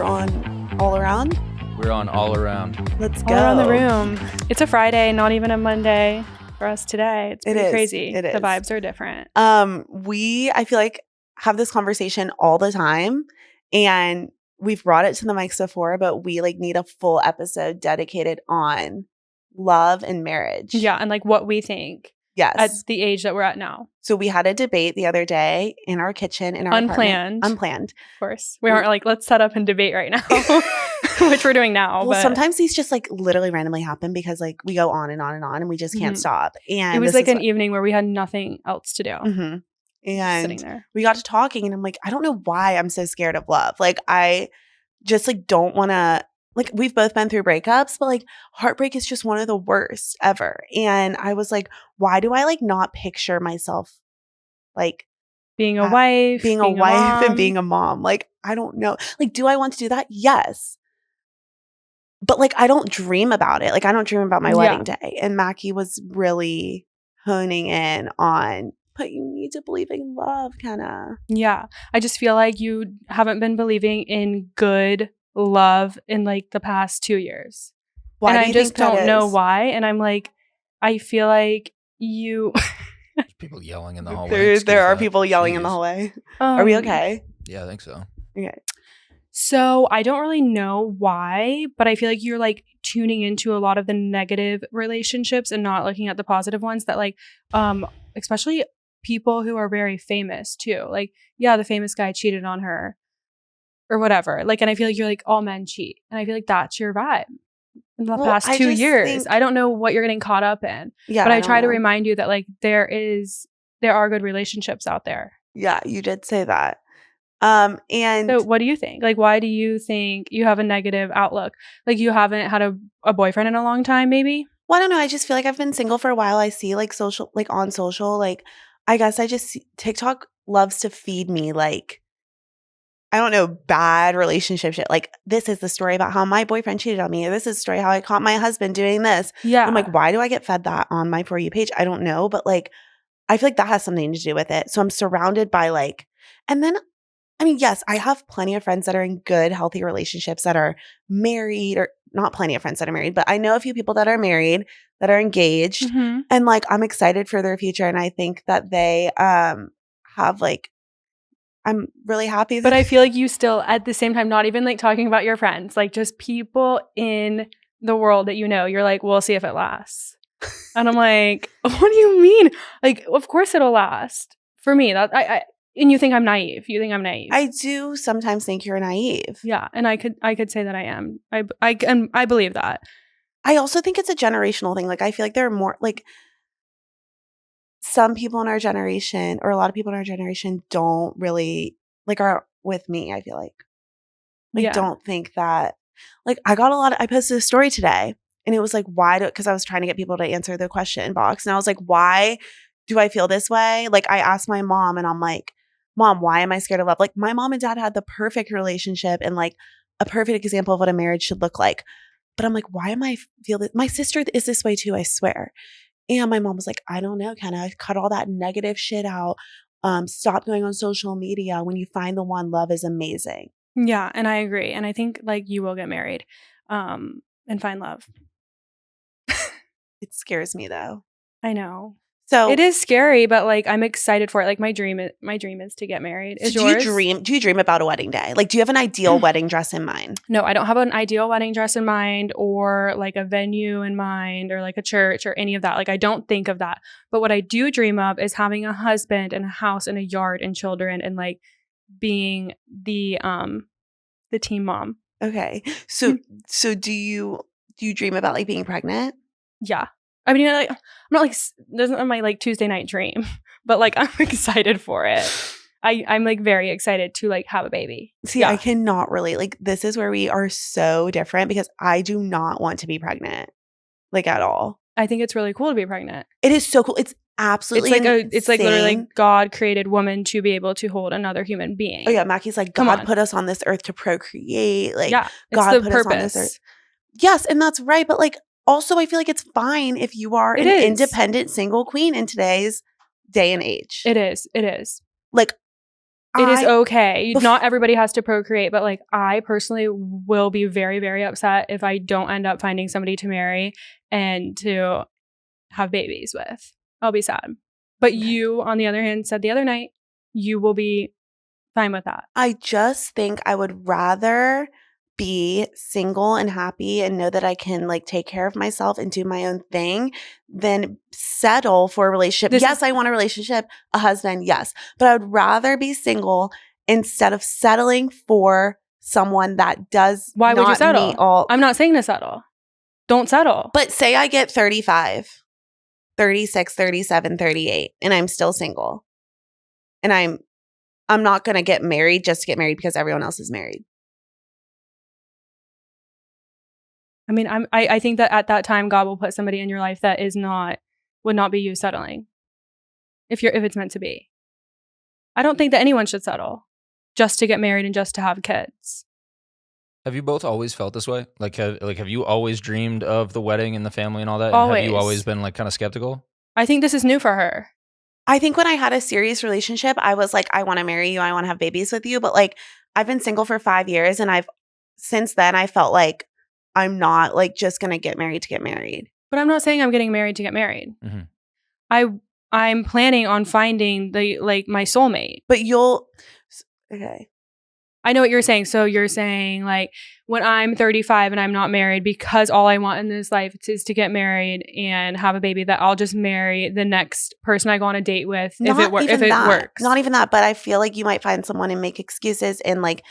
We're on all around. We're on all around. Let's go. All around the room. It's a Friday, not even a Monday for us today. It's pretty crazy. It is. The vibes are different. I feel like, have this conversation all the time, and we've brought it to the mics before, but we like need a full episode dedicated on love and marriage. Yeah, and like what we think. Yes. At the age that we're at now. So we had a debate the other day in our kitchen in our apartment. Unplanned. Of course. We aren't like, let's set up and debate right now, which we're doing now. Well, but sometimes these just like literally randomly happen because like we go on and on and on and we just can't stop. And it was like an evening where we had nothing else to do. Mm-hmm. And sitting there. We got to talking and I'm like, I don't know why I'm so scared of love. Like I just like don't want to. Like, we've both been through breakups, but, like, heartbreak is just one of the worst ever. And I was like, why do I, like, not picture myself, like, being a wife, being a wife and being a mom? Like, I don't know. Like, do I want to do that? Yes. But, like, I don't dream about it. Like, I don't dream about my wedding day. And Mackie was really honing in on, but you need to believe in love, Kenna. Yeah. I just feel like you haven't been believing in good love in like the past 2 years. Why and do I you just think don't know why. And I'm like, I feel like you people yelling in the hallway. There are people yelling in the hallway. Are we okay? Yeah, I think so. Okay. So I don't really know why, but I feel like you're like tuning into a lot of the negative relationships and not looking at the positive ones that like especially people who are very famous too. Like, yeah, the famous guy cheated on her. Or whatever. Like, and I feel like you're like, all men cheat. And I feel like that's your vibe in the past 2 years. I don't know what you're getting caught up in. Yeah. But I try to remind you that like there are good relationships out there. Yeah, you did say that. And so what do you think? Like, why do you think you have a negative outlook? Like you haven't had a boyfriend in a long time, maybe? Well, I don't know. I just feel like I've been single for a while. I see like on social, like I guess TikTok loves to feed me like, I don't know, bad relationship shit. Like, this is the story about how my boyfriend cheated on me. Or this is the story how I caught my husband doing this. Yeah. I'm like, why do I get fed that on my For You page? I don't know. But like, I feel like that has something to do with it. So I'm surrounded by like, and then, I mean, yes, I have plenty of friends that are in good, healthy relationships that are married, or not plenty of friends that are married, but I know a few people that are married, that are engaged. Mm-hmm. And like, I'm excited for their future. And I think that they have like, I'm really happy. But I feel like you still, at the same time, not even like talking about your friends, like just people in the world that you know, you're like, we'll see if it lasts. And I'm like, what do you mean? Like, of course it'll last. For me, that and you think I'm naive. You think I'm naive. I do sometimes think you're naive. Yeah, and I could say that I am. I believe that. I also think it's a generational thing. Like, I feel like there are more like some people in our generation, or a lot of people in our generation, don't really like are with me. I feel like don't think that. Like, I posted a story today, and it was like, because I was trying to get people to answer the question box, and I was like, why do I feel this way? Like, I asked my mom, and I'm like, Mom, why am I scared of love? Like, my mom and dad had the perfect relationship and like a perfect example of what a marriage should look like. But I'm like, why am I feel that? My sister is this way too, I swear. And my mom was like, I don't know, Kenna, cut all that negative shit out. Stop going on social media. When you find the one, love is amazing. Yeah, and I agree. And I think like you will get married and find love. It scares me though. I know. So it is scary, but like I'm excited for it. Like my dream is to get married. Is yours? Do you dream about a wedding day? Like, do you have an ideal wedding dress in mind? No, I don't have an ideal wedding dress in mind, or like a venue in mind, or like a church, or any of that. Like, I don't think of that. But what I do dream of is having a husband and a house and a yard and children, and like being the teen mom. Okay. So do you dream about like being pregnant? Yeah. I mean, I'm not like, this isn't my like Tuesday night dream, but like I'm excited for it. I'm like very excited to like have a baby. See, I cannot relate. Like, this is where we are so different, because I do not want to be pregnant, like, at all. I think it's really cool to be pregnant. It is so cool. It's absolutely it's like literally like God created woman to be able to hold another human being. Oh yeah, Mackie's like, God put us on this earth to procreate. Like, yeah, God put us on this earth. Yes, and that's right. But like, also, I feel like it's fine if you are an independent single queen in today's day and age. It is. Like, It is okay. Not everybody has to procreate, but like I personally will be very, very upset if I don't end up finding somebody to marry and to have babies with. I'll be sad. But you, on the other hand, said the other night, you will be fine with that. I just think I would rather be single and happy and know that I can like take care of myself and do my own thing than settle for a relationship. Yes, I want a relationship, a husband, yes. But I would rather be single instead of settling for someone that does Why would you settle? meet all. I'm not saying to settle. Don't settle. But say I get 35, 36, 37, 38, and I'm still single. And I'm not going to get married just to get married because everyone else is married. I mean, I think that at that time, God will put somebody in your life that would not be you settling. If it's meant to be. I don't think that anyone should settle just to get married and just to have kids. Have you both always felt this way? Have you always dreamed of the wedding and the family and all that? Always. And have you always been like kind of skeptical? I think this is new for her. I think when I had a serious relationship, I was like, I want to marry you. I want to have babies with you. But like, I've been single for 5 years, and since then I felt like I'm not like just going to get married to get married. But I'm not saying I'm getting married to get married. Mm-hmm. I'm planning on finding my soulmate. But okay. I know what you're saying. So you're saying like when I'm 35 and I'm not married because all I want in this life is to get married and have a baby, that I'll just marry the next person I go on a date with if it works. Not even that, but I feel like you might find someone and make excuses and like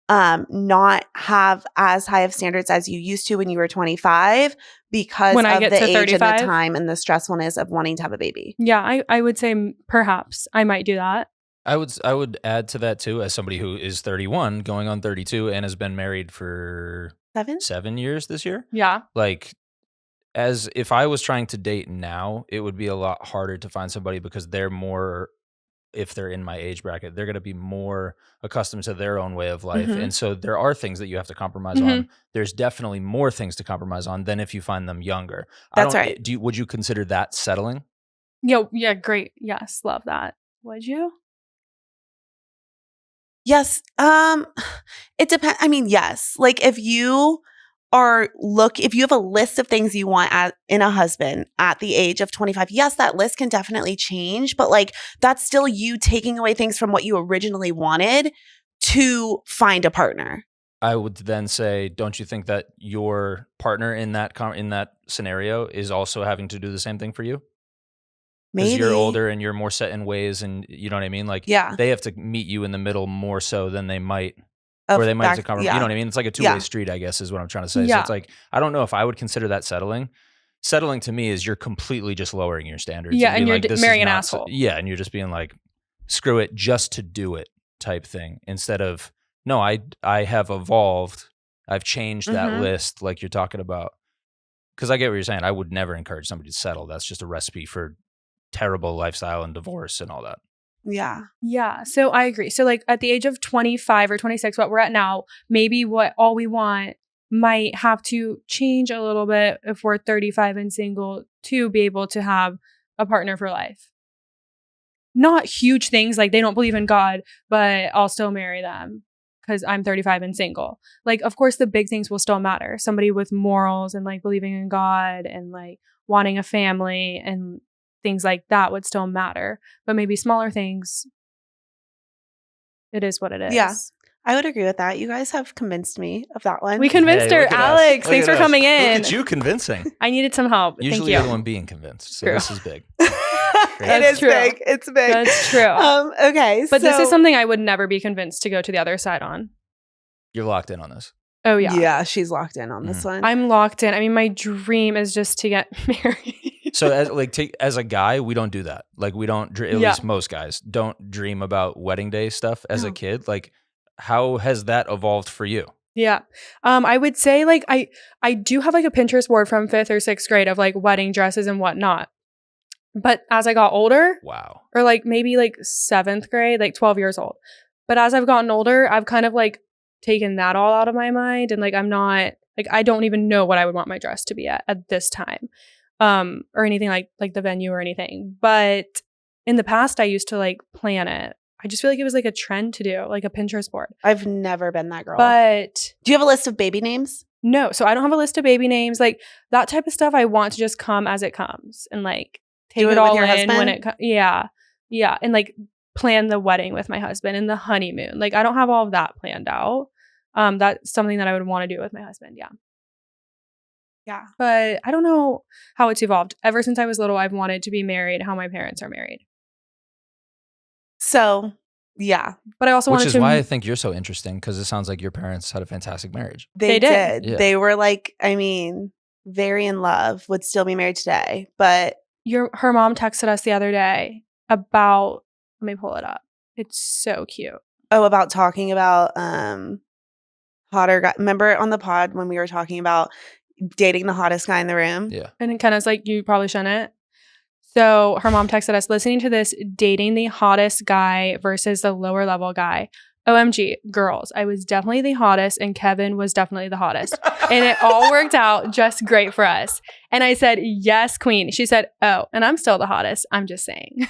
not have as high of standards as you used to when you were 25 because of the age and the time and the stressfulness of wanting to have a baby. Yeah, I would say perhaps I might do that. I would add to that too, as somebody who is 31 going on 32 and has been married for 7 years this year. Yeah. Like, as if I was trying to date now, it would be a lot harder to find somebody because they're more, if they're in my age bracket, they're going to be more accustomed to their own way of life. Mm-hmm. And so there are things that you have to compromise on. There's definitely more things to compromise on than if you find them younger. That's right. Would you consider that settling? Yeah, great. Yes, love that. Would you? Yes. It depends. I mean, yes. Like if you have a list of things you want in a husband at the age of 25, yes, that list can definitely change, but like that's still you taking away things from what you originally wanted to find a partner. I would then say, don't you think that your partner in that scenario is also having to do the same thing for you? Because you're older and you're more set in ways, and you know what I mean? Like, they have to meet you in the middle more so than they might, or they might have to compromise. You know what I mean? It's like a two-way street, I guess, is what I'm trying to say. So it's like, I don't know if I would consider that settling. Settling to me is you're completely just lowering your standards. Yeah, and you're marrying an asshole. Yeah, and you're just being like, screw it, just to do it type thing. Instead of, no, I have evolved. I've changed that list like you're talking about. Because I get what you're saying. I would never encourage somebody to settle. That's just a recipe for terrible lifestyle and divorce and all that. Yeah. Yeah. So I agree. So like at the age of 25 or 26, what we're at now, maybe what all we want might have to change a little bit if we're 35 and single to be able to have a partner for life. Not huge things like they don't believe in God, but I'll still marry them because I'm 35 and single. Like, of course, the big things will still matter. Somebody with morals and like believing in God and like wanting a family and things like that would still matter, but maybe smaller things, it is what it is. Yeah, I would agree with that. You guys have convinced me of that one. We convinced her. Alex, thanks for coming in. Look at you convincing. I needed some help. Usually you're the one being convinced, so this is big. It is big. It's big. That's true. Okay, but this is something I would never be convinced to go to the other side on. You're locked in on this. Oh yeah. Yeah, she's locked in on this one. I'm locked in. I mean, my dream is just to get married. So as a guy, we don't do that. Like we don't, at least most guys don't dream about wedding day stuff as a kid. Like how has that evolved for you? Yeah. I would say like, I do have like a Pinterest board from 5th or 6th grade of like wedding dresses and whatnot. But as I got older, wow, or like maybe like 7th grade, like 12 years old. But as I've gotten older, I've kind of like taken that all out of my mind. And like, I'm not like, I don't even know what I would want my dress to be at this time. Or anything like the venue or anything. But in the past, I used to like plan it I just feel like it was like a trend to do, like a Pinterest board. I've never been that girl. But do you have a list of baby names? No. So I don't have a list of baby names. Like that type of stuff, I want to just come as it comes and like take it all in when it comes. Yeah. Yeah. And like plan the wedding with my husband and the honeymoon. Like I don't have all of that planned out. That's something that I would want to do with my husband. Yeah. Yeah. But I don't know how it's evolved. Ever since I was little, I've wanted to be married how my parents are married. So, yeah. But I also wanted to... Which is why I think you're so interesting, because it sounds like your parents had a fantastic marriage. They did. Yeah. They were like, I mean, very in love, would still be married today. But her mom texted us the other day about... Let me pull it up. It's so cute. Oh, about talking about hotter guy. Remember on the pod when we were talking about dating the hottest guy in the room? Yeah. And Kenna's like, you probably shouldn't. So her mom texted us, listening to this, dating the hottest guy versus the lower level guy. OMG, girls, I was definitely the hottest and Kevin was definitely the hottest. And it all worked out just great for us. And I said, yes, queen. She said, oh, and I'm still the hottest. I'm just saying.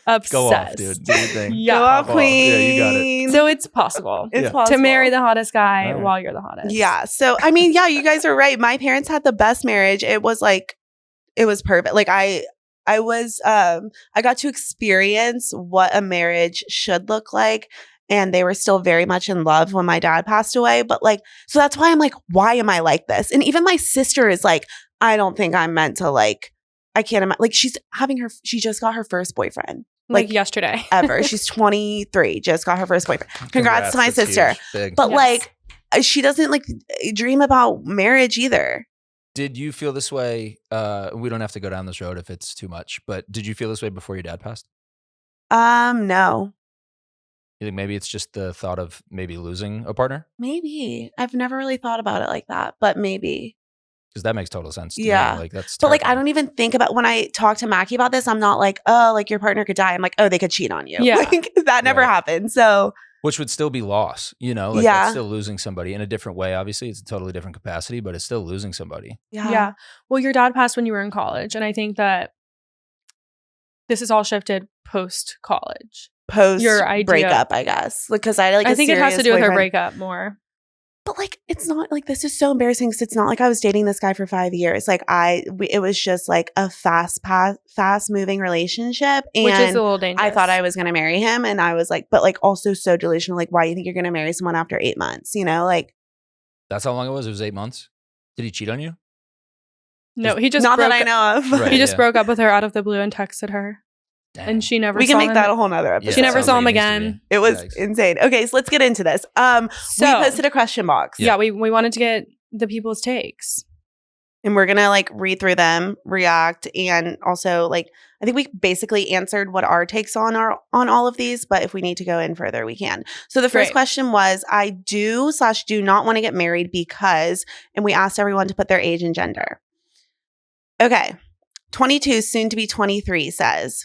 Obsessed. Go off, dude. Do your thing. Yeah. Go off, queen. Yeah, you got it. So it's possible. It's possible to marry the hottest guy while you're the hottest. Yeah. So, I mean, yeah, you guys are right. My parents had the best marriage. It was perfect. Like I got to experience what a marriage should look like. And they were still very much in love when my dad passed away. But like, so that's why I'm like, why am I like this? And even my sister is like, I don't think I'm meant to like, I can't imagine. Like she just got her first boyfriend. Like yesterday. Ever. She's 23, just got her first boyfriend. Congrats to my sister. But like, she doesn't like dream about marriage either. Did you feel this way? We don't have to go down this road if it's too much, but did you feel this way before your dad passed? No. You think maybe it's just the thought of maybe losing a partner? Maybe. I've never really thought about it like that, but maybe. Because that makes total sense to me. Like that's but like I don't even think about when I talk to Mackie about this, I'm not like, oh, like your partner could die. I'm like, oh, they could cheat on you. Yeah. Like that never happened. So which would still be loss, you know? Like that's still losing somebody in a different way. Obviously, it's a totally different capacity, but it's still losing somebody. Yeah. Well, your dad passed when you were in college. And I think that this is all shifted post-college. Post your breakup, I guess. Because I think it has to do with her breakup more. But like, it's not like, this is so embarrassing because it's not like I was dating this guy for 5 years. Like it was just like a fast moving relationship. And which is a little dangerous. I thought I was going to marry him. And I was like, but like also so delusional. Like, why do you think you're going to marry someone after 8 months? You know, like. That's how long it was? It was 8 months? Did he cheat on you? No, he just not that I know of. Right, he just broke up with her out of the blue and texted her. Damn. And she never. We can make that a whole nother episode. She never saw him again. It was insane. Okay, so let's get into this. We posted a question box. Yeah, we wanted to get the people's takes, and we're gonna like read through them, react, and also like I think we basically answered what our takes on all of these. But if we need to go in further, we can. So the first question was, I do not want to get married because, and we asked everyone to put their age and gender. Okay. 22, soon to be 23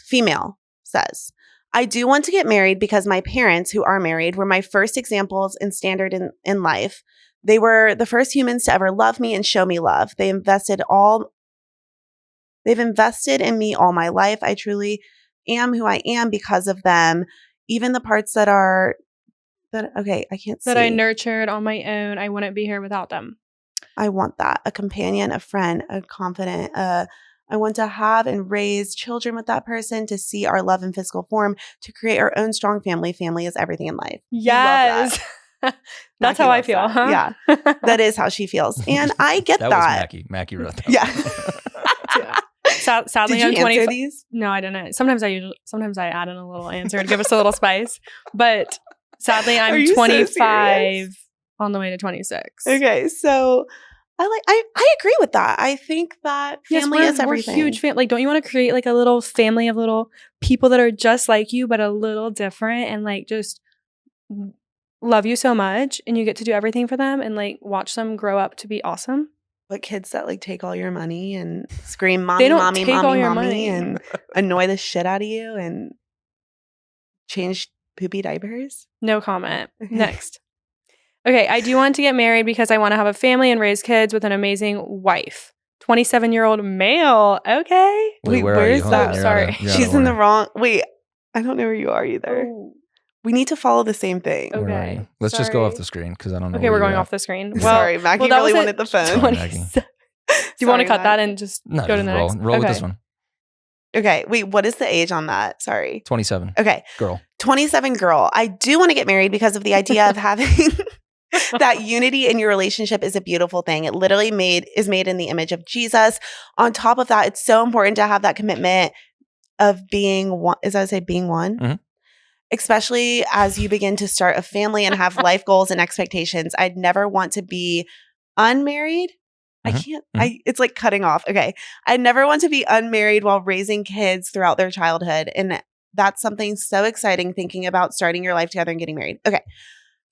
female says, I do want to get married because my parents, who are married, were my first examples and standard in life. They were the first humans to ever love me and show me love. They've invested in me all my life. I truly am who I am because of them. Even the parts I can't see. That I nurtured on my own. I wouldn't be here without them. I want that. A companion, a friend, a confidant, I want to have and raise children with that person, to see our love in physical form, to create our own strong family. Family is everything in life. Yes. That's how I feel, huh? Yeah. That is how she feels. And I get that. That was Mackie wrote that. Yeah. Sadly, did you answer these? No, I didn't. Sometimes I add in a little answer to give us a little spice. But sadly, I'm 25 on the way to 26. Okay. So I agree with that. I think that family is everything. We're huge like, don't you want to create like a little family of little people that are just like you, but a little different, and like just love you so much, and you get to do everything for them and like watch them grow up to be awesome? But kids that like take all your money and scream mommy, mommy, and annoy the shit out of you and change poopy diapers? No comment. Next. Okay, I do want to get married because I want to have a family and raise kids with an amazing wife. 27-year-old male. Okay. Wait, where is that? Sorry. She's in the wrong. Wait, I don't know where you are either. Oh. We need to follow the same thing. Okay. Let's just go off the screen because I don't know. Okay, we're going off the screen. Well, sorry, Mackie really wanted the phone. Do you want to cut that and just go to the next? Roll with this one. Okay, wait, what is the age on that? Sorry. 27. Okay. Girl. 27 girl. I do want to get married because of the idea of having that unity in your relationship is a beautiful thing. It literally is made in the image of Jesus. On top of that, it's so important to have that commitment of being one. Is that to say being one? Mm-hmm. Especially as you begin to start a family and have life goals and expectations. I'd never want to be unmarried. Mm-hmm. I can't, it's like cutting off. Okay. I'd never want to be unmarried while raising kids throughout their childhood. And that's something so exciting thinking about starting your life together and getting married. Okay.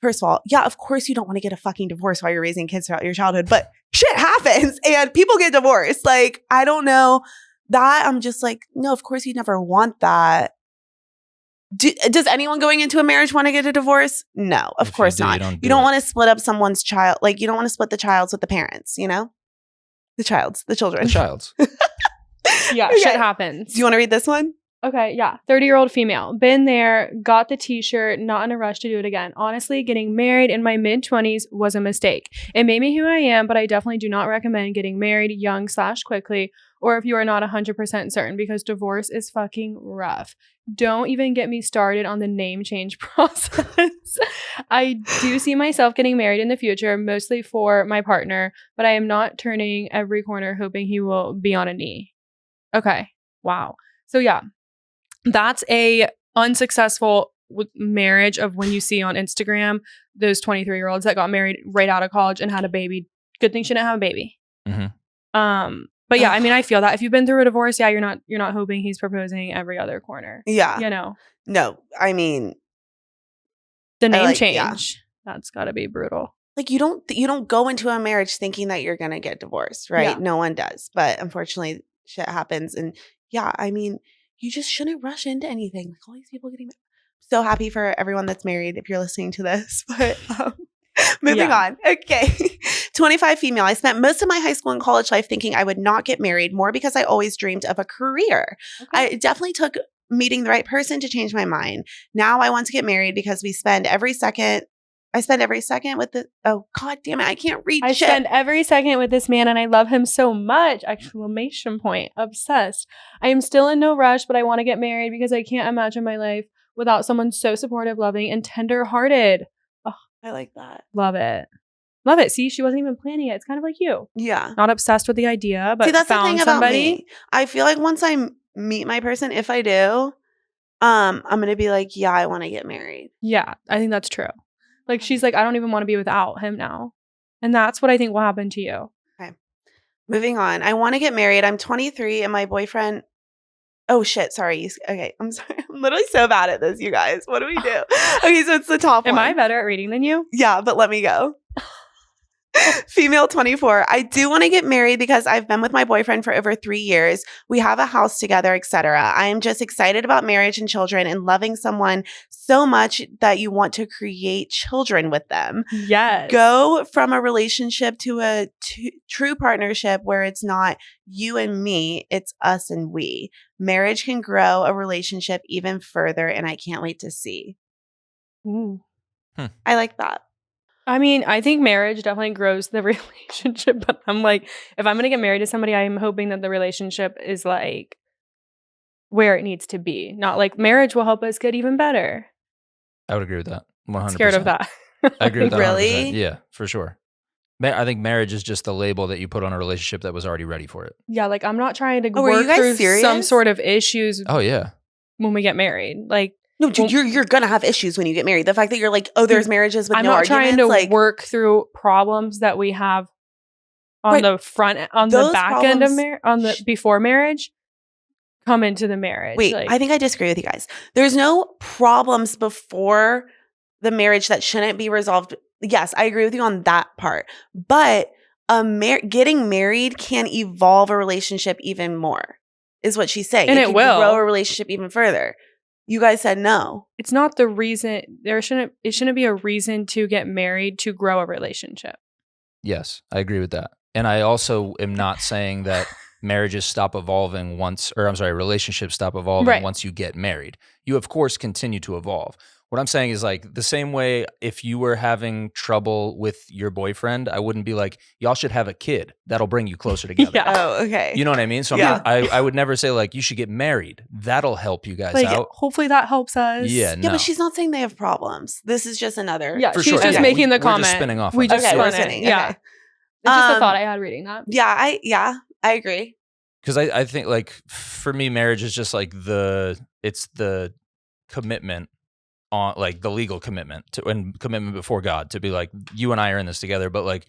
First of all, yeah, of course you don't want to get a fucking divorce while you're raising kids throughout your childhood, but shit happens and people get divorced. Like, I don't know that. I'm just like, no, of course you never want that. Does anyone going into a marriage want to get a divorce? No, of course not. You don't want to split up someone's child. Like, you don't want to split the childs with the parents, you know? The children. Yeah, okay. Shit happens. Do you want to read this one? Okay, yeah. 30-year-old female. Been there, got the t-shirt, not in a rush to do it again. Honestly, getting married in my mid-20s was a mistake. It made me who I am, but I definitely do not recommend getting married young/quickly or if you are not 100% certain because divorce is fucking rough. Don't even get me started on the name change process. I do see myself getting married in the future, mostly for my partner, but I am not turning every corner hoping he will be on a knee. Okay. Wow. So yeah, that's a unsuccessful marriage of when you see on Instagram, those 23-year-olds that got married right out of college and had a baby. Good thing she didn't have a baby. Mm-hmm. But yeah, I mean, I feel that if you've been through a divorce, yeah, you're not hoping he's proposing every other corner. Yeah. You know? No, I mean. The name change. Yeah. That's gotta be brutal. Like you don't go into a marriage thinking that you're going to get divorced, right? Yeah. No one does. But unfortunately, shit happens. And yeah, I mean, you just shouldn't rush into anything. Like all these people getting married. So happy for everyone that's married if you're listening to this. But moving on. Okay. 25 female. I spent most of my high school and college life thinking I would not get married, more because I always dreamed of a career. Okay. It definitely took meeting the right person to change my mind. Now I want to get married because I spend every second with the, oh, God damn it. I can't read shit. I spend every second with this man and I love him so much. Exclamation point. Obsessed. I am still in no rush, but I want to get married because I can't imagine my life without someone so supportive, loving, and tender-hearted. Oh, I like that. Love it. Love it. See, she wasn't even planning it. It's kind of like you. Yeah. Not obsessed with the idea, but that's found the thing somebody. About me. I feel like once I meet my person, if I do, I'm going to be like, yeah, I want to get married. Yeah, I think that's true. Like, she's like, I don't even want to be without him now. And that's what I think will happen to you. Okay. Moving on. I want to get married. I'm 23 and my boyfriend. Oh, shit. Sorry. Okay. I'm sorry. I'm literally so bad at this, you guys. What do we do? Okay. So it's the top one. Am I better at reading than you? Yeah, but let me go. Female 24. I do want to get married because I've been with my boyfriend for over 3 years. We have a house together, etc. I am just excited about marriage and children and loving someone so much that you want to create children with them. Yes. Go from a relationship to a true partnership where it's not you and me, it's us and we. Marriage can grow a relationship even further, and I can't wait to see. Ooh. I like that. I mean, I think marriage definitely grows the relationship, but I'm like, if I'm going to get married to somebody, I'm hoping that the relationship is like where it needs to be. Not like marriage will help us get even better. I would agree with that. 100%. Scared of that. I agree with that. Really? 100%. Yeah, for sure. I think marriage is just the label that you put on a relationship that was already ready for it. Yeah, like I'm not trying to work through some sort of issues. Oh, yeah. When we get married. Like, no, dude, you're gonna have issues when you get married. The fact that you're like, oh, there's marriages with no arguments. I'm not trying to work through problems that we have on the front, on the back end of marriage, on the before marriage, come into the marriage. Wait, I think I disagree with you guys. There's no problems before the marriage that shouldn't be resolved. Yes, I agree with you on that part. But getting married can evolve a relationship even more, is what she's saying. And it will grow a relationship even further. You guys said no. It's not the reason. It shouldn't be a reason to get married to grow a relationship. Yes, I agree with that. And I also am not saying that marriages stop evolving relationships stop evolving once you get married. You, of course, continue to evolve. What I'm saying is like the same way if you were having trouble with your boyfriend, I wouldn't be like, y'all should have a kid. That'll bring you closer together. Yeah. Oh, okay. You know what I mean? So I would never say like, you should get married. That'll help you guys Like, out. hopefully that helps us. Yeah, Yeah, but she's not saying they have problems. This is just another. Yeah, For she's sure. just Yeah, making the we're comment. just spinning off We on just that. Okay, we're spun it. spinning. Yeah. Okay. It's just a thought I had reading that. Yeah, I agree. Because I think like for me, marriage is just like it's the commitment on like the legal commitment to and commitment before God to be like, you and I are in this together, but like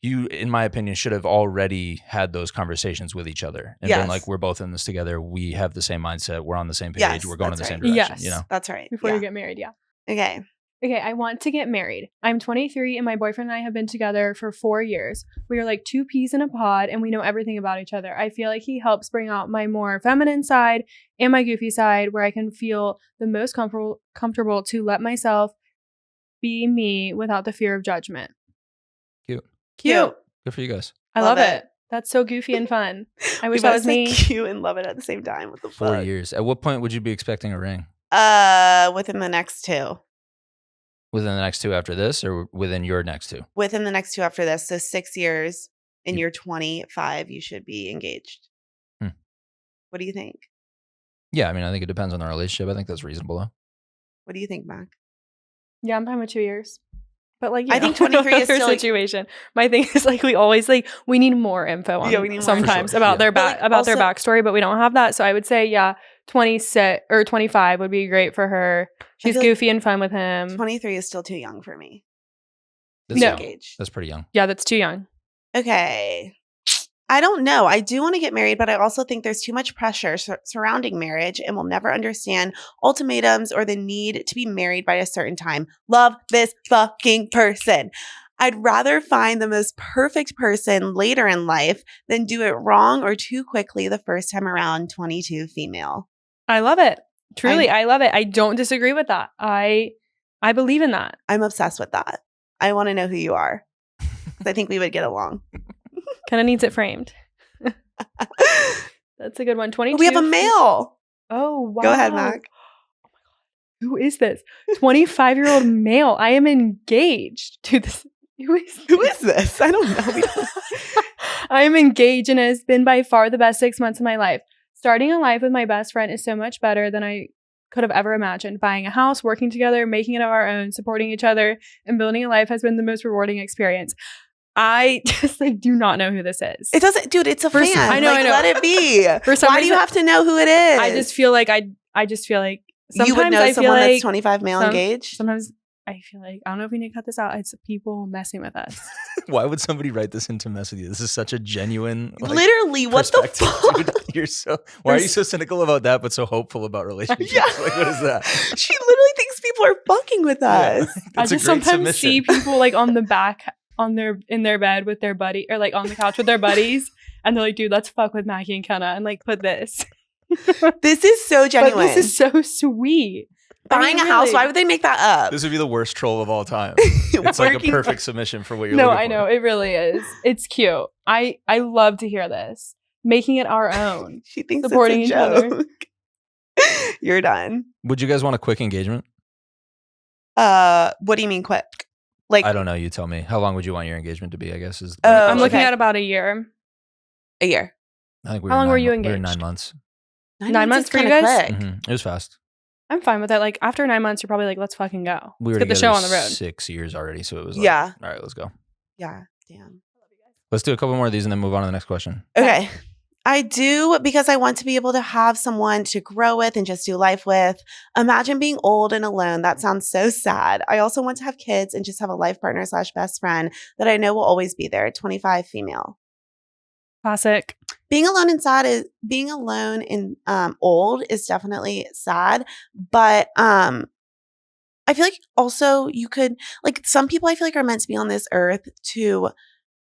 you, in my opinion, should have already had those conversations with each other and been like, we're both in this together. We have the same mindset. We're on the same page. Yes, we're going in the that's same right. direction. Yes. You know, That's right. Before you get married, yeah. Okay. Okay, I want to get married. I'm 23 and my boyfriend and I have been together for 4 years. We are like two peas in a pod and we know everything about each other. I feel like he helps bring out my more feminine side and my goofy side where I can feel the most comfortable to let myself be me without the fear of judgment. Cute. Cute. Good for you guys. I love it. That's so goofy and fun. I wish that was me. Cute and love it at the same time. What the 4 fuck? years. At what point would you be expecting a ring? Within the next 2. Within the next 2 after this, or within your next 2? Within the next 2 after this. So 6 years and you're 25, you should be engaged. What do you think? Yeah, I mean, I think it depends on the relationship. I think that's reasonable, though. What do you think, Mac? Yeah, I'm fine with 2 years. But like, I think 23 is still situation. My thing is like we always like we need more info on we need more sometimes info. about their But, their backstory, but we don't have that. So I would say 26 or 25 would be great for her. She's goofy and fun with him. 23 is still too young for me. No. Engaged. That's pretty young. Yeah, that's too young. Okay. I don't know. I do want to get married, but I also think there's too much pressure surrounding marriage and will never understand ultimatums or the need to be married by a certain time. Love this fucking person. I'd rather find the most perfect person later in life than do it wrong or too quickly the first time around. 22 female. I love it. Truly, I love it. I don't disagree with that. I believe in that. I'm obsessed with that. I want to know who you are. I think we would get along. Kind of needs it framed. That's a good one. 22. We have a male. Oh, wow. Go ahead, Mac. Oh my God. Who is this? 25-year-old male. I am engaged to this. Who is this? I don't know. I am engaged and it has been by far the best 6 months of my life. Starting a life with my best friend is so much better than I could have ever imagined. Buying a house, working together, making it our own, supporting each other, and building a life has been the most rewarding experience. I just do not know who this is. It doesn't, dude. It's a fan. I know. Let it be. Why do you have to know who it is? I just feel like sometimes you would know I someone feel that's like 25 male engaged. Sometimes I feel like I don't know if we need to cut this out. It's people messing with us. Why would somebody write this in to mess with you? This is such a genuine, literally. What the fuck? Dude, you're so. Why are you so cynical about that, but so hopeful about relationships? Like, what is that? She literally thinks people are fucking with us. I just sometimes see people like on the back in their bed with their buddy or like on the couch with their buddies, and they're like, "Dude, let's fuck with Mackie and Kenna and like put this." This is so genuine. But this is so sweet. Buying a house, why would they make that up? This would be the worst troll of all time. It's like a perfect submission for what you're looking for. No, I know. It really is. It's cute. I love to hear this. Making it our own. She thinks supporting it's a joke. You're done. Would you guys want a quick engagement? What do you mean quick? Like, I don't know. You tell me. How long would you want your engagement to be, I guess. I'm looking at about a year. A year. I think How long were you engaged? We were 9 months. 9 months for you guys? It was fast. I'm fine with that. Like after 9 months, you're probably like, let's fucking go. We were let's get the show on the road. 6 years already, so it was like, all right, let's go. Yeah, damn. Let's do a couple more of these and then move on to the next question. Okay. I do because I want to be able to have someone to grow with and just do life with. Imagine being old and alone. That sounds so sad. I also want to have kids and just have a life partner / best friend that I know will always be there. 25 female. Classic. Being alone and old is definitely sad, but I feel like also you could, like, some people I feel like are meant to be on this earth to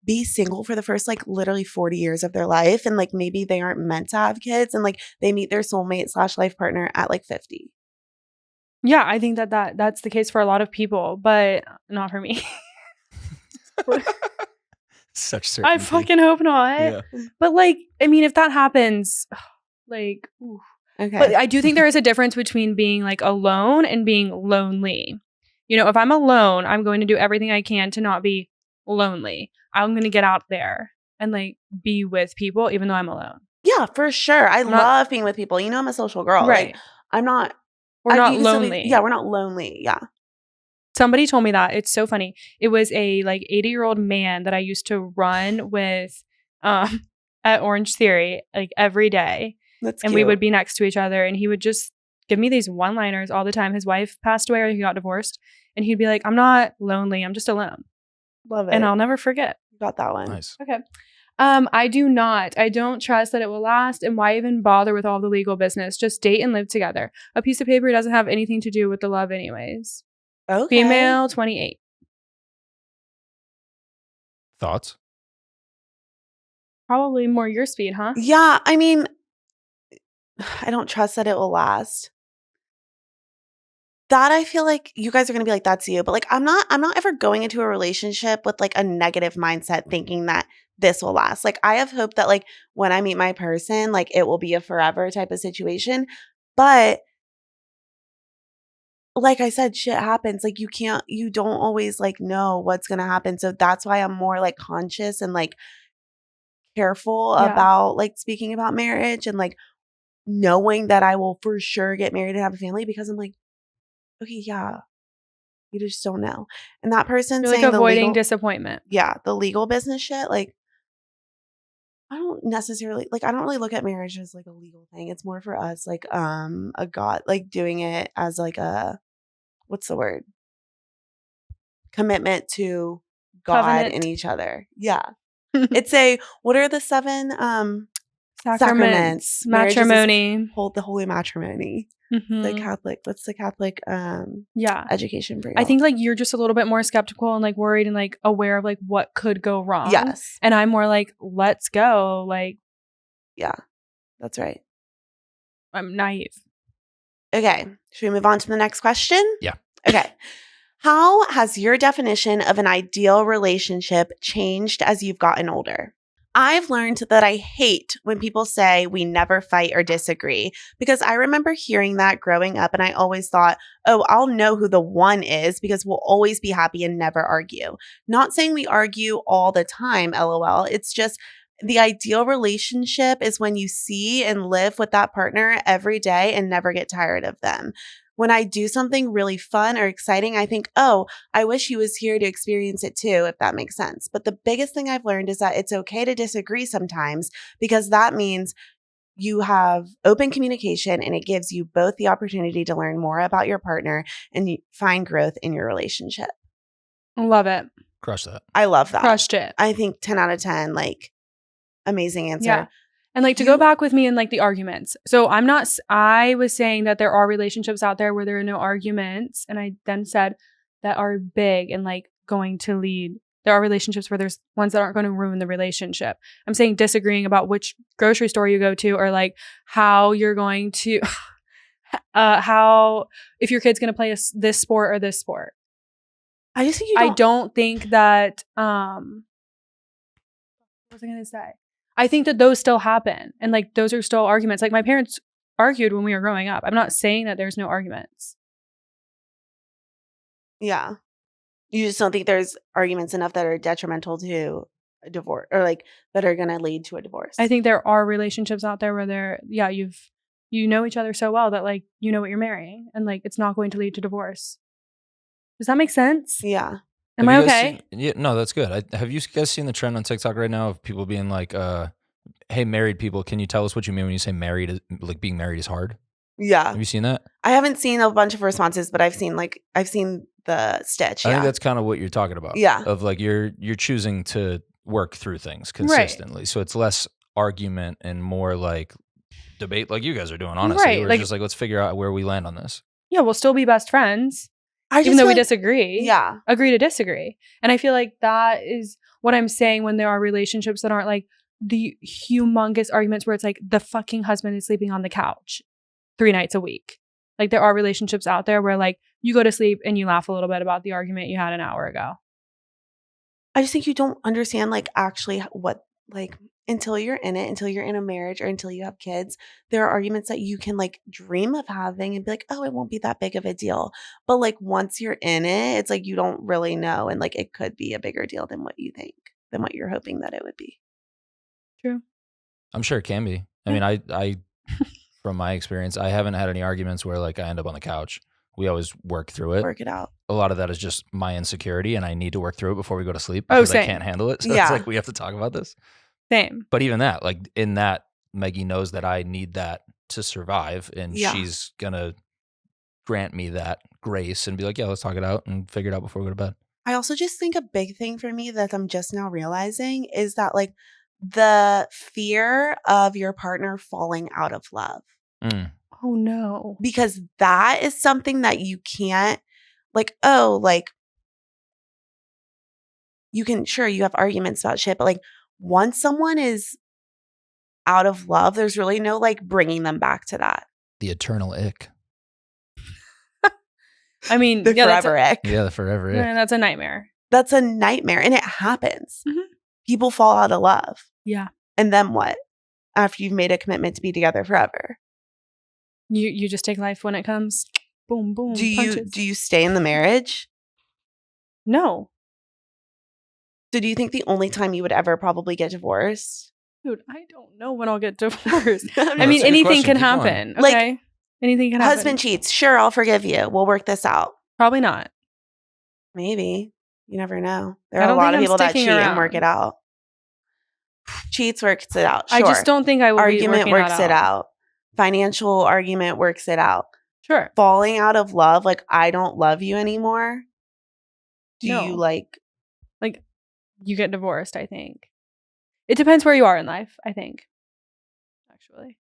be single for the first like literally 40 years of their life, and like maybe they aren't meant to have kids, and like they meet their soulmate / life partner at like 50. Yeah, I think that's the case for a lot of people, but not for me. Such certainty. I fucking hope not. Yeah. But like, I mean, if that happens, like, oof. Okay. But I do think there is a difference between being like alone and being lonely. You know, if I'm alone, I'm going to do everything I can to not be lonely. I'm going to get out there and like be with people even though I'm alone. Yeah, for sure. I love being with people. You know, I'm a social girl. Right. Like, I'm not. We're not lonely. Yeah, we're not lonely. Yeah. Somebody told me that. It's so funny. It was a like 80-year-old man that I used to run with at Orange Theory like every day. That's and cute. we would be next to each other and he would just give me these one-liners all the time. His wife passed away or he got divorced and he'd be like, I'm not lonely. I'm just alone. Love it. And I'll never forget. Got that one. Nice. Okay. I do not. I don't trust that it will last. And why even bother with all the legal business? Just date and live together. A piece of paper doesn't have anything to do with the love anyways. Okay. Female, 28. Thoughts? Probably more your speed, huh? Yeah. I mean, I don't trust that it will last. That I feel like you guys are going to be like, that's you. But like, I'm not ever going into a relationship with like a negative mindset thinking that this will last. Like, I have hope that like when I meet my person, like it will be a forever type of situation. But like I said, shit happens. Like you don't always like know what's going to happen. So that's why I'm more like conscious and like careful about like speaking about marriage and like knowing that I will for sure get married and have a family because I'm like, okay, yeah, you just don't know. And that person You're saying like avoiding the legal, disappointment. yeah, the legal business shit, like I don't necessarily like I don't really look at marriage as like a legal thing. It's more for us like a God like doing it as like a what's the word? Commitment to God Covenant. and each other. Yeah. It's a what are the 7 sacraments? Matrimony. Hold the holy matrimony. Mm-hmm. The Catholic. What's the Catholic education for you? I think like you're just a little bit more skeptical and like worried and like aware of like what could go wrong. Yes. And I'm more like, let's go. Like, yeah, that's right. I'm naive. Okay. Should we move on to the next question? Yeah. Okay. How has your definition of an ideal relationship changed as you've gotten older? I've learned that I hate when people say we never fight or disagree because I remember hearing that growing up and I always thought, oh, I'll know who the one is because we'll always be happy and never argue. Not saying we argue all the time, LOL. It's just the ideal relationship is when you see and live with that partner every day and never get tired of them. When I do something really fun or exciting, I think, oh, I wish he was here to experience it too, if that makes sense. But the biggest thing I've learned is that it's okay to disagree sometimes because that means you have open communication and it gives you both the opportunity to learn more about your partner and find growth in your relationship. Love it. Crush that. I love that. Crushed it. I think 10 out of 10, like, amazing answer. Yeah. And like to go back with me in like the arguments. So I was saying that there are relationships out there where there are no arguments. And I then said that are big and like going to lead. There are relationships where there's ones that aren't going to ruin the relationship. I'm saying disagreeing about which grocery store you go to or like how you're going to, how, if your kid's going to play this sport or this sport. I just think I don't think that, what was I going to say? I think that those still happen. And like, those are still arguments. Like my parents argued when we were growing up. I'm not saying that there's no arguments. Yeah. You just don't think there's arguments enough that are detrimental to a divorce or like that are going to lead to a divorce. I think there are relationships out there where you know each other so well that like, you know what you're marrying and like, it's not going to lead to divorce. Does that make sense? Yeah. Am I okay? Yeah, no, that's good. Have you guys seen the trend on TikTok right now of people being like, hey, married people, can you tell us what you mean when you say married, like being married is hard? Yeah. Have you seen that? I haven't seen a bunch of responses, but I've seen the stitch. I think that's kind of what you're talking about. Yeah. Of like, you're choosing to work through things consistently. Right. So it's less argument and more like debate like you guys are doing, honestly. Right. We're like, just like, let's figure out where we land on this. Yeah, we'll still be best friends. Even though we disagree. Yeah. Agree to disagree. And I feel like that is what I'm saying when there are relationships that aren't like the humongous arguments where it's like the fucking husband is sleeping on the couch 3 nights a week. Like there are relationships out there where like you go to sleep and you laugh a little bit about the argument you had an hour ago. I just think you don't understand like actually what like until you're in it, until you're in a marriage or until you have kids, there are arguments that you can like dream of having and be like, oh, it won't be that big of a deal. But like once you're in it, it's like you don't really know. And like it could be a bigger deal than what you think, than what you're hoping that it would be. True. I'm sure it can be. I mean, I from my experience, I haven't had any arguments where like I end up on the couch. We always work through it. Work it out. A lot of that is just my insecurity, and I need to work through it before we go to sleep Oh, because I same. can't handle it. So Yeah. it's like we have to talk about this. Same. But even that, like in that, Maggie knows that I need that to survive, and Yeah. she's gonna grant me that grace and be like, yeah, let's talk it out and figure it out before we go to bed. I also just think a big thing for me that I'm just now realizing is that like the fear of your partner falling out of love. Mm. Oh no. Because that is something that you can't like, oh, like you can, sure, you have arguments about shit, but like once someone is out of love, there's really no like bringing them back to that. The eternal ick. I mean, The forever ick. Yeah, the forever ick. that's a nightmare. That's a nightmare. And it happens. Mhm. People fall out of love. Yeah. And then what? After you've made a commitment to be together forever. You just take life when it comes. Boom, boom. Do punches. you stay in the marriage? No. So do you think the only time you would ever probably get divorced? Dude, I don't know when I'll get divorced. I I mean, That's a good anything question. can Keep going. happen. Like, Okay. Anything can happen. Husband cheats. Sure, I'll forgive you. We'll work this out. Probably not. Maybe. You never know. There I are a don't lot think of I'm people that sticking cheat and work around. it out. Cheats works it out. Sure. I just don't think I will. Argument be works that it out. Financial argument works it out. Sure. Falling out of love, like I don't love you anymore. Do No. you like You get divorced, I think. It depends where you are in life, I think. Actually.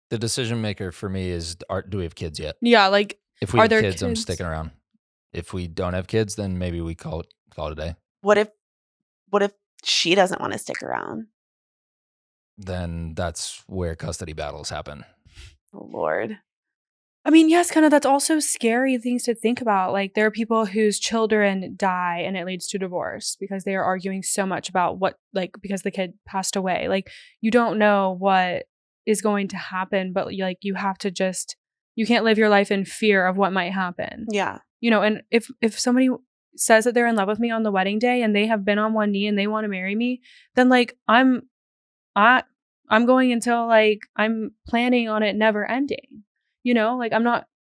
The decision maker for me is, do we have kids yet? Yeah, like If we Are have there kids, I'm kids? sticking around. If we don't have kids, then maybe we call it a day. what if she doesn't want to stick around? Then that's where custody battles happen. Oh Lord. I mean, yes, kind of that's also scary things to think about. Like there are people whose children die and it leads to divorce because they are arguing so much about because the kid passed away. Like you don't know what is going to happen, but like you have to you can't live your life in fear of what might happen. Yeah. And if somebody says that they're in love with me on the wedding day and they have been on one knee and they want to marry me, then like I'm going until like I'm planning on it never ending. Like I'm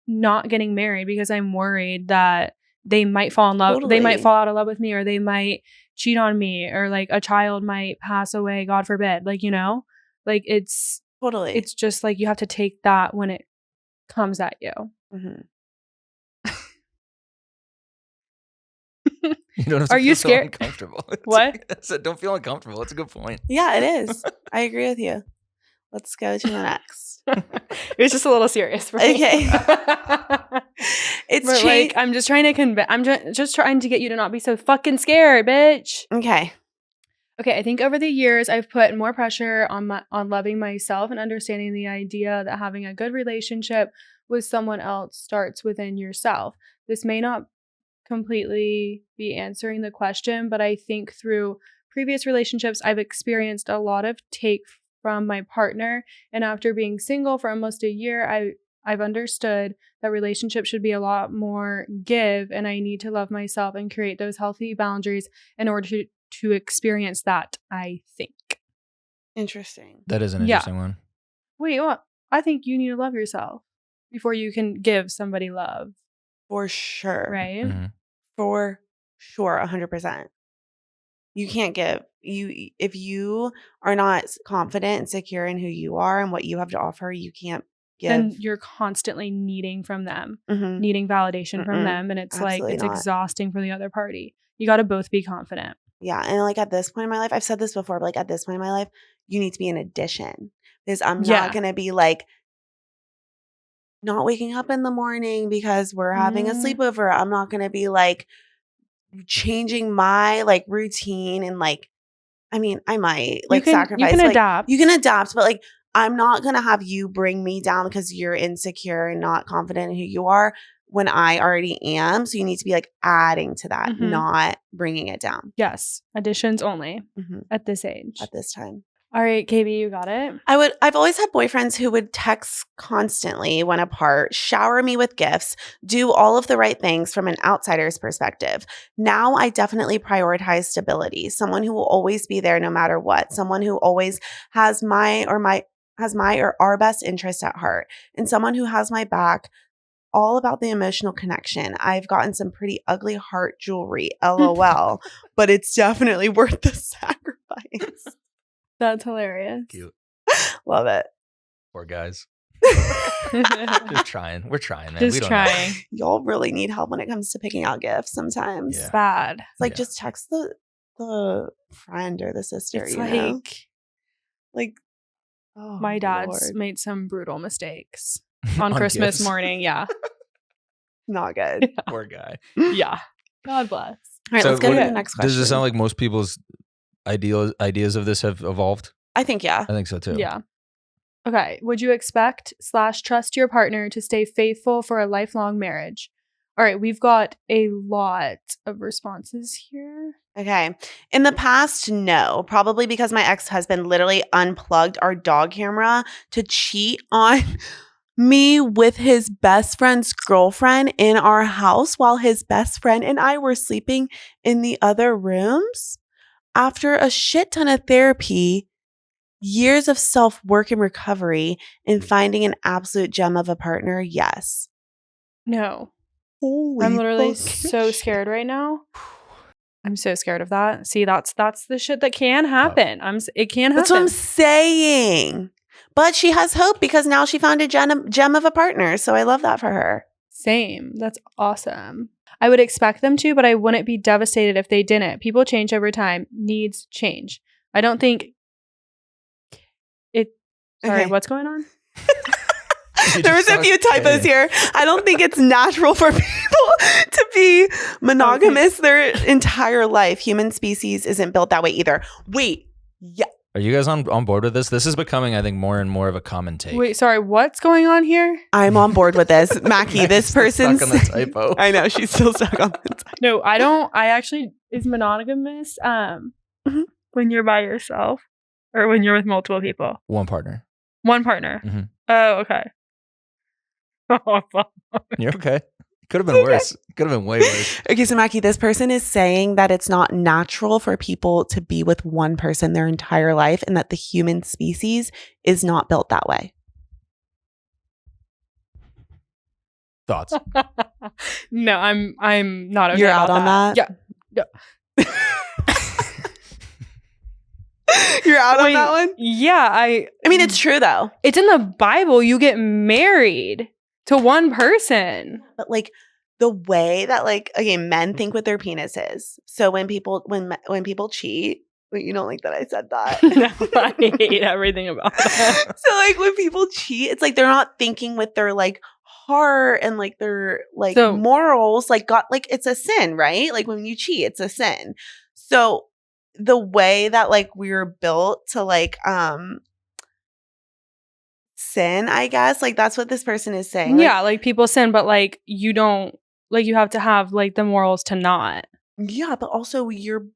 not getting married because I'm worried that they might fall in love. Totally. They might fall out of love with me, or they might cheat on me, or like a child might pass away, God forbid. Like, like it's Totally. It's just like you have to take that when it comes at you. Mm-hmm. You don't have to Are feel you so scared? uncomfortable. What? I said, don't feel uncomfortable. That's a good point. Yeah, it is. I agree with you. Let's go to the next. It was just a little serious for me. Okay. It's But like I'm just trying to I'm just trying to get you to not be so fucking scared, bitch. Okay. Okay, I think over the years I've put more pressure on loving myself and understanding the idea that having a good relationship with someone else starts within yourself. This may not completely be answering the question, but I think through previous relationships I've experienced a lot of take from my partner, and after being single for almost a year, I've understood that relationships should be a lot more give, and I need to love myself and create those healthy boundaries in order to experience that, I think. Interesting. That is an interesting one. Wait, what? I think you need to love yourself before you can give somebody love. For sure. Right? Mhm. For sure. 100%. You can't give. If you are not confident and secure in who you are and what you have to offer, you can't give. Then you're constantly needing from them, Mhm. needing validation from them. And it's Absolutely like, it's not. exhausting for the other party. You got to both be confident. Yeah. And like at this point in my life, I've said this before, but like at this point in my life, you need to be an addition, because I'm not going to be like not waking up in the morning because we're having a sleepover. I'm not going to be like changing my like routine and like, I mean, I might like sacrifice. You can like, adapt. You can adapt, but like I'm not going to have you bring me down because you're insecure and not confident in who you are. when I already am. So you need to be like adding to that, not bringing it down. Yes. Additions only at this age. At this time. All right, KB, you got it. I've always had boyfriends who would text constantly when apart, shower me with gifts, do all of the right things from an outsider's perspective. Now I definitely prioritize stability, someone who will always be there no matter what, someone who always has my or our best interest at heart, and someone who has my back. All about the emotional connection. I've gotten some pretty ugly heart jewelry, LOL, but it's definitely worth the sacrifice. That's hilarious. Cute. Love it. Poor guys. Just trying. We're trying, man. Just trying. Y'all really need help when it comes to picking out gifts sometimes. It's bad. It's like just text the friend or the sister. It's like oh, my dad's made some brutal mistakes on Christmas morning. Yeah. Not good. Yeah. Poor guy. Yeah. God bless. All right, let's go to the next question. Does it sound like most people's ideas of this have evolved? I think yeah. I think so too. Yeah. Okay. Would you expect / trust your partner to stay faithful for a lifelong marriage? All right. We've got a lot of responses here. Okay. In the past, no. Probably because my ex-husband literally unplugged our dog camera to cheat on me with his best friend's girlfriend in our house while his best friend and I were sleeping in the other rooms. After a shit ton of therapy, years of self-work and recovery, and finding an absolute gem of a partner, yes. No. Holy I'm literally so scared right now. I'm so scared of that. See, that's the shit that can happen. It can happen. That's what I'm saying. But she has hope because now she found a gem of a partner. So I love that for her. Same. That's awesome. I would expect them to, but I wouldn't be devastated if they didn't. People change over time. Needs change. I don't think it. Sorry, Okay. What's going on? There was a few typos here. I don't think it's natural for people to be monogamous their entire life. Human species isn't built that way either. Wait. Yeah. Are you guys on board with this? This is becoming, I think, more and more of a common take. Wait, sorry, what's going on here? I'm on board with this. Mackie, this person's stuck on the typo. I know, she's still stuck on the typo. No, I don't. I actually is monogamous when you're by yourself or when you're with multiple people. One partner. One partner. Mm-hmm. Oh, okay. Oh, fuck. You're okay. Could have been worse. Could have been way worse. Okay, so Mackie, this person is saying that it's not natural for people to be with one person their entire life and that the human species is not built that way. Thoughts? No, I'm not okay. You're out on that? Yeah. You're out on that one? Yeah, I mean, it's true though. It's in the Bible. You get married to one person. But like the way that like, okay, men think with their penises. So when people cheat, wait, you don't like that I said that? No, I hate everything about that. So like when people cheat, it's like they're not thinking with their like heart and like their like morals, like God, like it's a sin, right? Like when you cheat, it's a sin. So the way that like we were built to like sin, I guess, like that's what this person is saying. Yeah, like people sin, but like you don't, like you have to have like the morals to not. Yeah, but also you're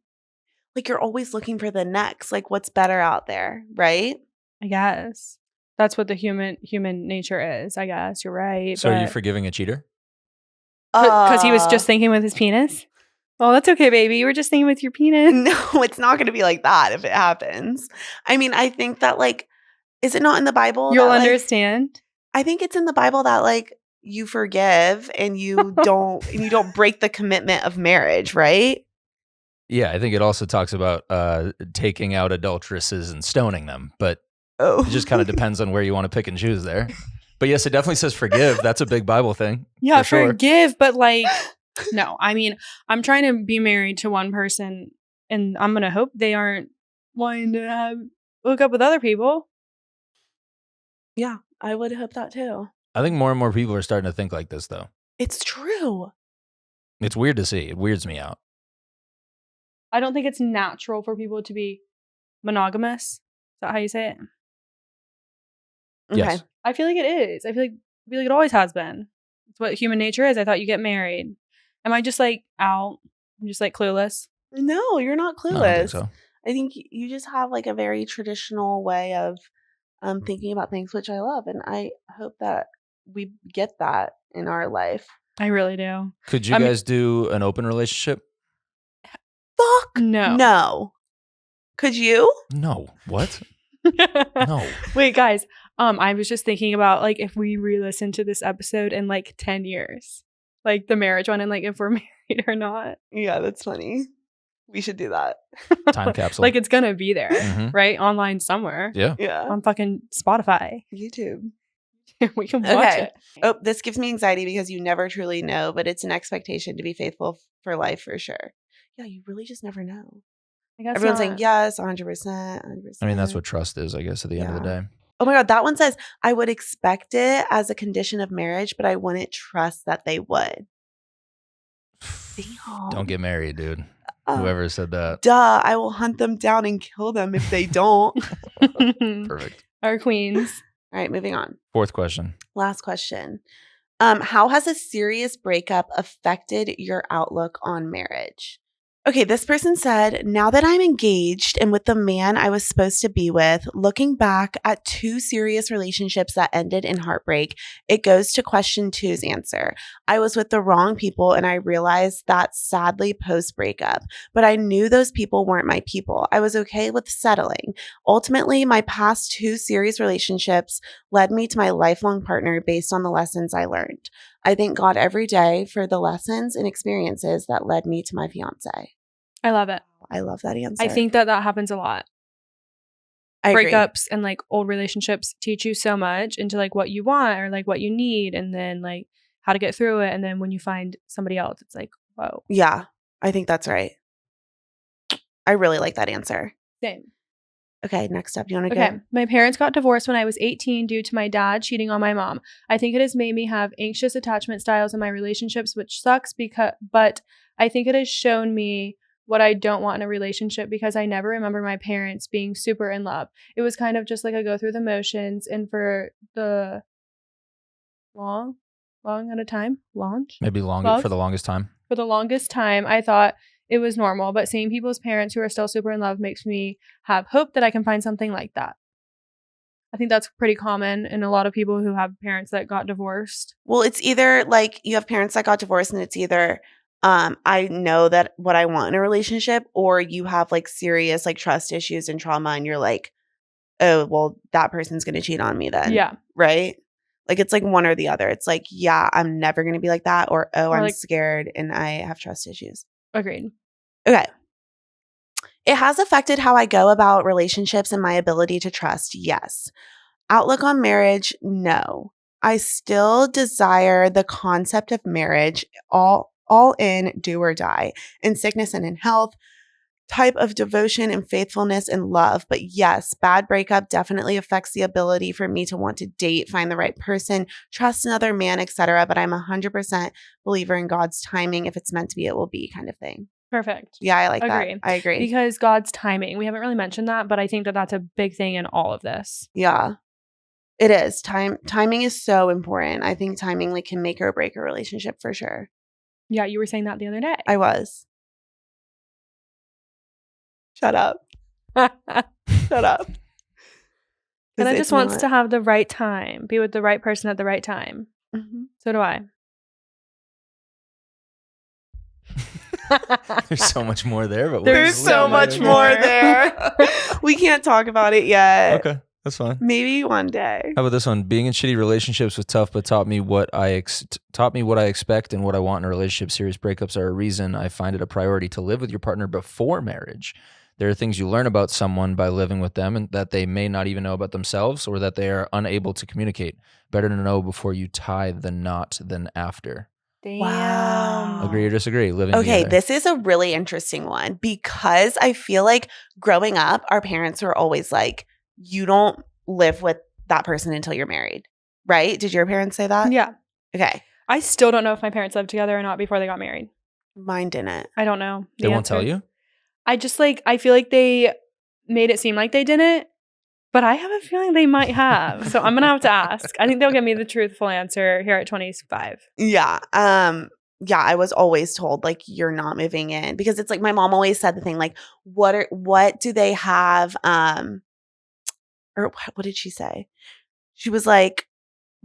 always looking for the next, like what's better out there, right? I guess that's what the human nature is. I guess you're right. So are you forgiving a cheater? Because he was just thinking with his penis? Oh, that's okay, baby. You were just thinking with your penis. No, it's not going to be like that if it happens. I mean, I think that like, is it not in the Bible? You'll that, understand. I think it's in the Bible that like you forgive and you don't break the commitment of marriage, right? Yeah, I think it also talks about taking out adulteresses and stoning them, but it just kind of depends on where you want to pick and choose there. But yes, it definitely says forgive. That's a big Bible thing. Yeah, for forgive, but like, no. I mean, I'm trying to be married to one person, and I'm gonna hope they aren't wanting to hook up with other people. Yeah, I would hope that too. I think more and more people are starting to think like this, though. It's true. It's weird to see. It weirds me out. I don't think it's natural for people to be monogamous. Is that how you say it? Yes. Okay. I feel like it is. I feel like it always has been. what human nature is. I thought you get married. Am I just like out? I'm just like clueless. No, you're not clueless. No, I don't think so. I think you just have like a very traditional way of thinking about things, which I love, and I hope that we get that in our life. I really do. Could you guys do an open relationship? Fuck no. No. Could you? No. What? No. Wait, guys. I was just thinking about like if we re-listen to this episode in like 10 years, like the marriage one, and like if we're married or not. Yeah, that's funny. We should do that. Time capsule. Like it's gonna be there, right? Online somewhere. Yeah. On fucking Spotify, YouTube. We can watch it. Oh, this gives me anxiety because you never truly know, but it's an expectation to be faithful for life for sure. Yeah, you really just never know. I guess everyone's not. saying yes, 100%. I mean, that's what trust is, I guess, at the end of the day. Oh my God, that one says, I would expect it as a condition of marriage, but I wouldn't trust that they would. Damn. Don't get married, dude. Whoever said that. Duh, I will hunt them down and kill them if they don't. Perfect. Our queens. All right, moving on. Fourth question. Last question. How has a serious breakup affected your outlook on marriage? Okay, this person said, now that I'm engaged and with the man I was supposed to be with, looking back at 2 serious relationships that ended in heartbreak, it goes to question 2's answer. I was with the wrong people and I realized that sadly post-breakup, but I knew those people weren't my people. I was okay with settling. Ultimately, my past 2 serious relationships led me to my lifelong partner based on the lessons I learned. I thank God every day for the lessons and experiences that led me to my fiance. I love it. I love that answer. I think that happens a lot. Breakups and like old relationships teach you so much into like what you want or like what you need and then like how to get through it. And then when you find somebody else, it's like, whoa. Yeah, I think that's right. I really like that answer. Same. Okay, next up. You want to go? Okay. My parents got divorced when I was 18 due to my dad cheating on my mom. I think it has made me have anxious attachment styles in my relationships, which sucks but I think it has shown me what I don't want in a relationship because I never remember my parents being super in love. It was kind of just like a go through the motions, and for the long at a time, maybe longer for the longest time. For the longest time, I thought it was normal, but seeing people's parents who are still super in love makes me have hope that I can find something like that. I think that's pretty common in a lot of people who have parents that got divorced. Well, it's either like you have parents that got divorced and it's either I know that what I want in a relationship, or you have like serious like trust issues and trauma and you're like, oh, well, that person's going to cheat on me then. Yeah. Right? Like it's like one or the other. It's like, yeah, I'm never going to be like that, or I'm like, scared and I have trust issues. Agreed. Okay. It has affected how I go about relationships and my ability to trust. Yes. Outlook on marriage. No. I still desire the concept of marriage, all in, do or die, in sickness and in health, type of devotion and faithfulness and love. But yes, bad breakup definitely affects the ability for me to want to date, find the right person, trust another man, etc. But I'm 100% believer in God's timing. If it's meant to be, it will be, kind of thing. Perfect. Yeah, I like agree. that. I agree. Because God's timing. We haven't really mentioned that, but I think that that's a big thing in all of this. Yeah, it is. Timing is so important. I think timing like can make or break a relationship for sure. Yeah, you were saying that the other day. I was. Shut up. Shut up. And I just wants to have the right time, be with the right person at the right time. Mm-hmm. So do I. There's so much more there, but there's so much more there. We can't talk about it yet. Okay, that's fine. Maybe one day. How about this one? Being in shitty relationships was tough, but taught me what I expect and what I want in a relationship. Serious breakups are a reason I find it a priority to live with your partner before marriage. There are things you learn about someone by living with them and that they may not even know about themselves, or that they are unable to communicate. Better to know before you tie the knot than after. Damn. Wow. Agree or disagree? Living Okay, together. this is a really interesting one because I feel like growing up, our parents were always like, you don't live with that person until you're married, right? Did your parents say that? Yeah. Okay. I still don't know if my parents lived together or not before they got married. Mine didn't. I don't know. They won't tell you? I just like, I feel like they made it seem like they didn't. But I have a feeling they might have. So I'm going to have to ask. I think they'll give me the truthful answer here at 25. Yeah. Yeah, I was always told like you're not moving in because it's like my mom always said the thing like what do they have or what did she say? She was like,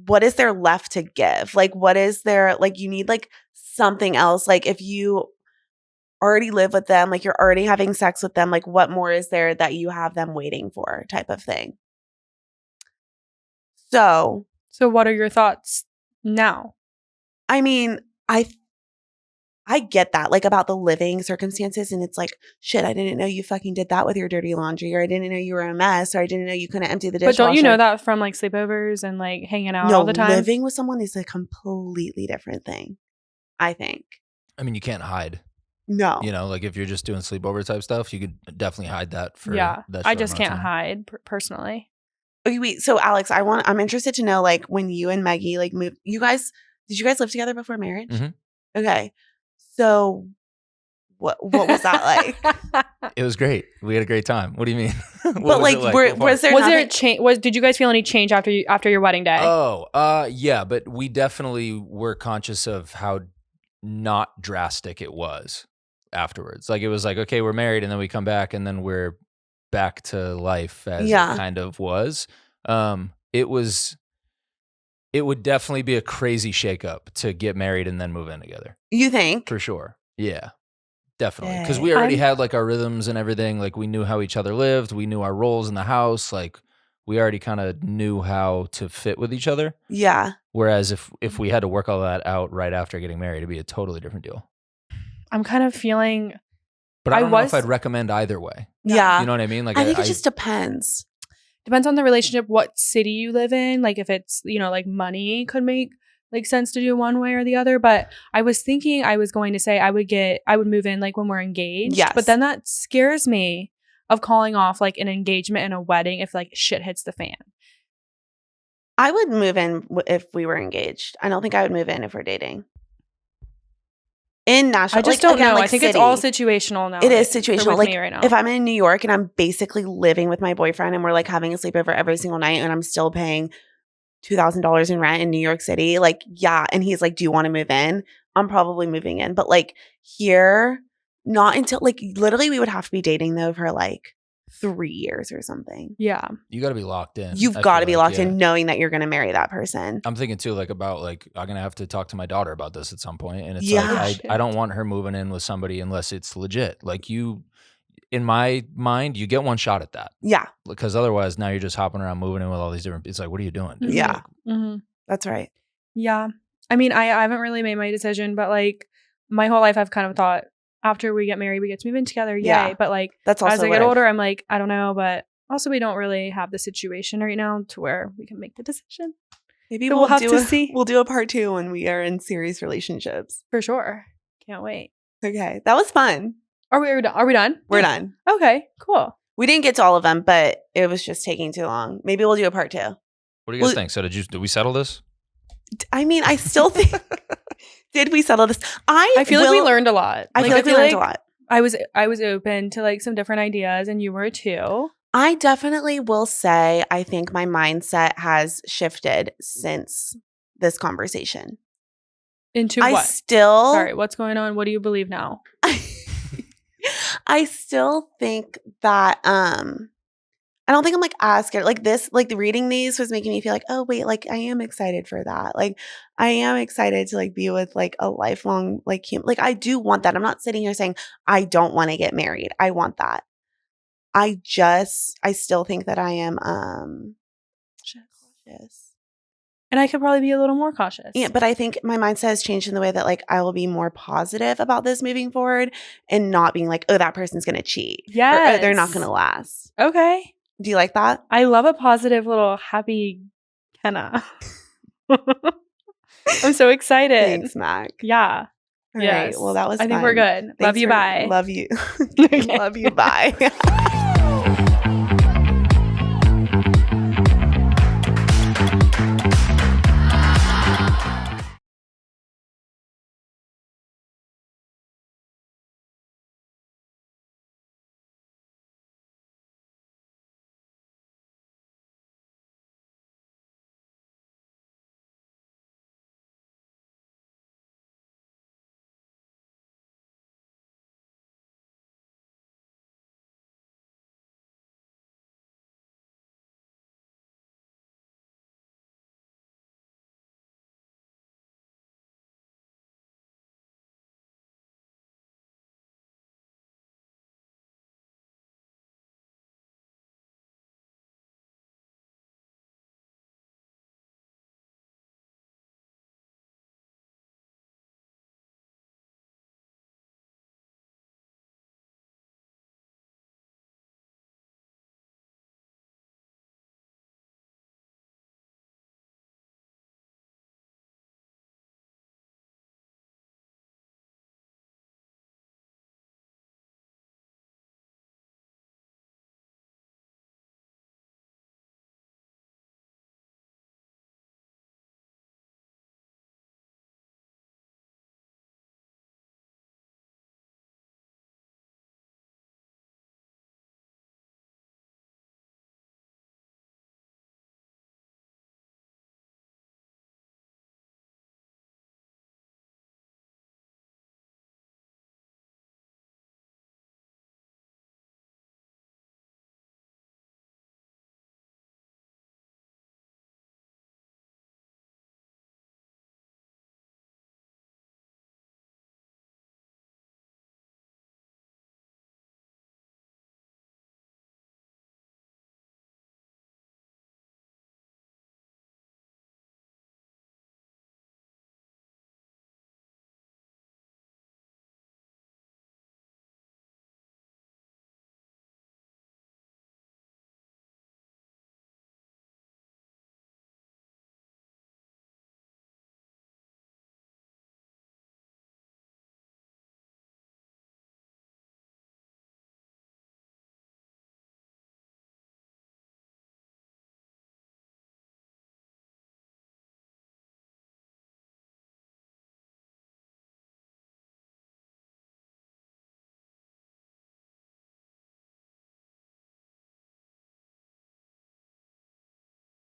what is there left to give? Like what is there like you need like something else like if you already live with them, like you're already having sex with them, like what more is there that you have them waiting for type of thing. So what are your thoughts now? I mean, I get that, like about the living circumstances. And it's like, shit, I didn't know you fucking did that with your dirty laundry, or I didn't know you were a mess, or I didn't know you couldn't empty the dishwasher. But don't you know that from like sleepovers and like hanging out all the time? Living with someone is a completely different thing, I think. I mean, you can't hide. No. You know, like if you're just doing sleepover type stuff, you could definitely hide that for that I just can't hide personally. Okay, wait. So Alex, I'm interested to know like when you and Maggie like moved, did you guys live together before marriage? Mm-hmm. Okay. So what was that like? It was great. We had a great time. What do you mean? But like, was there a change? Did you guys feel any change after your wedding day? Oh, yeah, but we definitely were conscious of how not drastic it was afterwards. Like it was like, okay, we're married, and then we come back, and then we're back to life as it kind of was. It would definitely be a crazy shakeup to get married and then move in together. You think? For sure. Yeah, definitely. Because we already had like our rhythms and everything. Like we knew how each other lived. We knew our roles in the house. Like we already kind of knew how to fit with each other. Yeah. Whereas if we had to work all that out right after getting married, it'd be a totally different deal. I'm kind of feeling... But I don't know if I'd recommend either way. Yeah. You know what I mean? Like I think it just depends. Depends on the relationship, what city you live in. Like if it's, you know, like money could make like sense to do one way or the other. But I was thinking I was going to say I would move in like when we're engaged. Yes. But then that scares me of calling off like an engagement and a wedding if like shit hits the fan. I would move in if we were engaged. I don't think I would move in if we're dating. In Nashville. I just don't know. I think it's all situational now. It is situational. Like right now. if I'm in New York and I'm basically living with my boyfriend and we're like having a sleepover every single night and I'm still paying $2,000 in rent in New York City, like, yeah. And he's like, do you want to move in? I'm probably moving in. But like here, not until like literally we would have to be dating though for like 3 years or something. Yeah. You got to be locked in. You've got to be locked in knowing that you're going to marry that person. I'm thinking too, like about like, I'm going to have to talk to my daughter about this at some point. And it's like, I don't want her moving in with somebody unless it's legit. Like in my mind, you get one shot at that. Yeah. Because otherwise now you're just hopping around moving in with all these different, it's like, what are you doing? Dude? Yeah. Mm-hmm. That's right. Yeah. I mean, I haven't really made my decision, but like my whole life I've kind of thought, after we get married, we get to move in together. Yeah. Yay. But like, that's also as I get older, I'm like, I don't know. But also we don't really have the situation right now to where we can make the decision. Maybe so we'll have to see. We'll do a part 2 when we are in serious relationships. For sure. Can't wait. Okay. That was fun. Are we done? We're done. Okay, cool. We didn't get to all of them, but it was just taking too long. Maybe we'll do a part 2. What do you guys think? So did we settle this? I mean, I still think... Did we settle this? I feel like we learned a lot. I feel like we learned a lot. I was open to like some different ideas, and you were too. I definitely will say I think my mindset has shifted since this conversation. Into what? Sorry, what's going on? What do you believe now? I still think that I don't think I'm like as scared. Like this, like reading these was making me feel like, oh wait, like I am excited for that. Like I am excited to like be with like a lifelong like human. Like I do want that. I'm not sitting here saying I don't want to get married. I want that. I still think that I am cautious. And I could probably be a little more cautious. Yeah, but I think my mindset has changed in the way that like I will be more positive about this moving forward and not being like, oh, that person's going to cheat. Yes. Or they're not going to last. Okay. Do you like that? I love a positive little happy kenna. I'm so excited. Thanks, Mac. Yeah. All right. Well, that was fun. I think we're good. Love you. Bye. Love you. Love you. Bye.